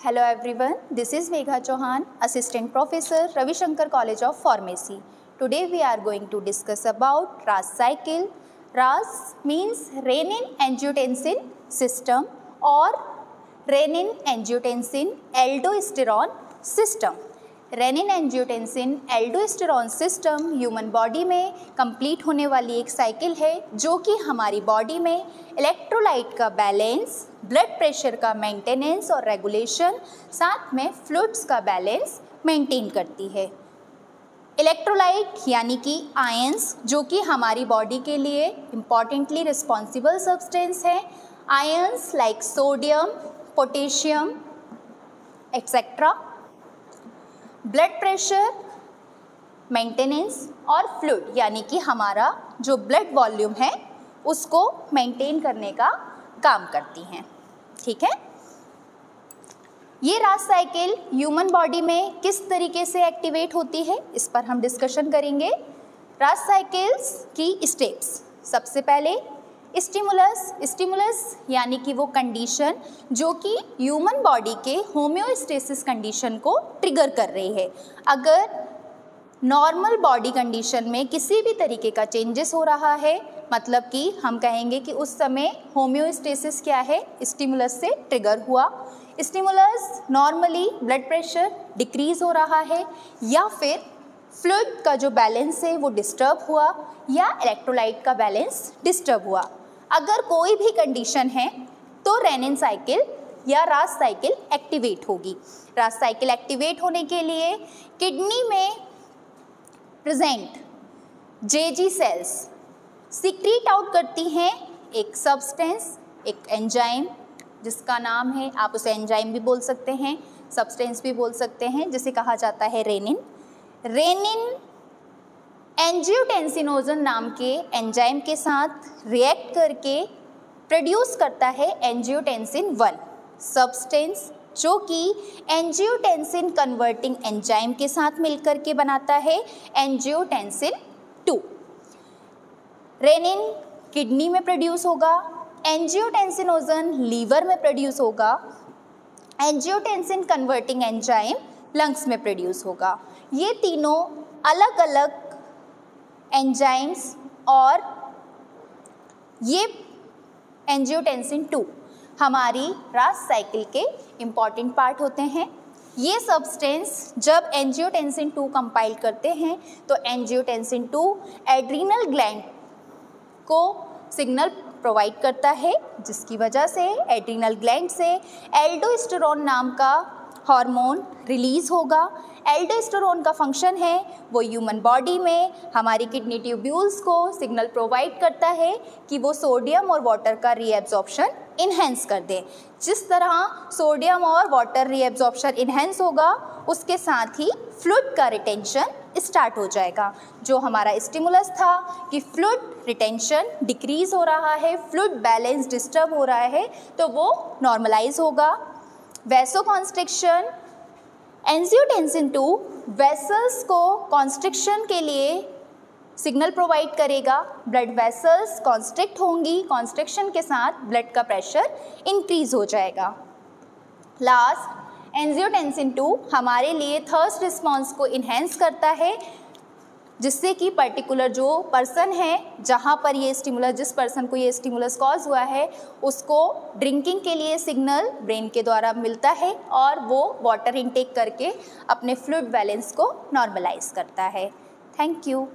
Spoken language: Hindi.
Hello everyone, this is Megha Chauhan, Assistant Professor, Ravi Shankar College of Pharmacy. Today we are going to discuss about RAS cycle. RAS means renin-angiotensin system or renin-angiotensin aldosterone system. Renin angiotensin aldosterone system human body में कंप्लीट होने वाली एक साइकिल है जो कि हमारी बॉडी में इलेक्ट्रोलाइट का बैलेंस, ब्लड प्रेशर का मेंटेनेंस और रेगुलेशन, साथ में फ्लूइड्स का बैलेंस मेंटेन करती है। इलेक्ट्रोलाइट यानी कि आयंस जो कि हमारी बॉडी के लिए इम्पॉर्टेंटली रिस्पॉन्सिबल सब्सटेंस है। Ions like sodium, potassium etcetera. Blood pressure maintenance और फ्लूइड यानी कि हमारा जो ब्लड वॉल्यूम है उसको मेंटेन करने का काम करती हैं। ठीक है, ये रास साइकिल ह्यूमन बॉडी में किस तरीके से एक्टिवेट होती है इस पर हम डिस्कशन करेंगे। रास साइकिल्स की स्टेप्स, सबसे पहले स्टिमुलस यानी कि वो कंडीशन जो कि ह्यूमन बॉडी के होम्योस्टेसिस कंडीशन को ट्रिगर कर रही है। अगर नॉर्मल बॉडी कंडीशन में किसी भी तरीके का चेंजेस हो रहा है, मतलब कि हम कहेंगे कि उस समय होम्योस्टेसिस क्या है, स्टिमुलस से ट्रिगर हुआ। Stimulus normally blood pressure decrease हो रहा है या फिर फ्लूइड का जो बैलेंस है वो डिस्टर्ब हुआ या इलेक्ट्रोलाइट का बैलेंस डिस्टर्ब हुआ। अगर कोई भी कंडीशन है तो रेनिन साइकिल या रास साइकिल एक्टिवेट होगी। रास साइकिल एक्टिवेट होने के लिए किडनी में प्रेजेंट जेजी सेल्स सीक्रेट आउट करती हैं एक सब्सटेंस, एक एंजाइम जिसका नाम है, आप उसे एंजाइम भी बोल सकते हैं, सब्सटेंस भी बोल सकते हैं, जिसे कहा जाता है रेनिन। रेनिन एंजियोटेंसिनोजन नाम के एंजाइम के साथ रिएक्ट करके प्रोड्यूस करता है एंजियोटेंसिन 1 सब्सटेंस जो कि एंजियोटेंसिन कन्वर्टिंग एंजाइम के साथ मिलकर के बनाता है एंजियोटेंसिन 2। रेनिन किडनी में प्रोड्यूस होगा, एंजियोटेंसिनोजन लीवर में प्रोड्यूस होगा, एंजियोटेंसिन कन्वर्टिंग एंजाइम लंग्स में प्रोड्यूस होगा। ये तीनों अलग अलग एंजाइम्स और ये एंजियोटेंसिन 2 हमारी रास साइकिल के इम्पॉर्टेंट पार्ट होते हैं। ये सब्सटेंस जब एंजियोटेंसिन 2 कंपाइल करते हैं तो एंजियोटेंसिन 2 एड्रीनल ग्लैंड को सिग्नल प्रोवाइड करता है, जिसकी वजह से एड्रीनल ग्लैंड से एल्डोस्टेरोन नाम का हार्मोन रिलीज होगा। एल्डोस्टेरोन का फंक्शन है वो ह्यूमन बॉडी में हमारी किडनी ट्यूब्यूल्स को सिग्नल प्रोवाइड करता है कि वो सोडियम और वाटर का रीएब्जॉर्प्शन इन्हेंस कर दे। जिस तरह सोडियम और वाटर रीएब्जॉर्प्शन इन्हेंस होगा उसके साथ ही फ्लूइड का रिटेंशन स्टार्ट हो जाएगा। जो हमारा स्टिमुलस था कि फ्लूइड रिटेंशन डिक्रीज हो रहा है, फ्लूइड बैलेंस डिस्टर्ब हो रहा है, तो वो नॉर्मलाइज होगा। वैसोकॉन्स्ट्रिक्शन, एंजियोटेंसिन 2 वेसल्स को कॉन्स्ट्रिक्शन के लिए सिग्नल प्रोवाइड करेगा। ब्लड वेसल्स कॉन्स्ट्रिक्ट होंगी, कॉन्स्ट्रिक्शन के साथ ब्लड का प्रेशर इंक्रीज हो जाएगा। लास्ट, एंजियोटेंसिन 2 हमारे लिए थर्स्ट रिस्पॉन्स को इन्हेंस करता है, जिससे कि पर्टिकुलर जो पर्सन है जहाँ पर ये स्टिमुलस, जिस पर्सन को ये स्टिमुलस कॉज हुआ है उसको ड्रिंकिंग के लिए सिग्नल ब्रेन के द्वारा मिलता है और वो वाटर इनटेक करके अपने फ्लूइड बैलेंस को नॉर्मलाइज करता है। Thank you.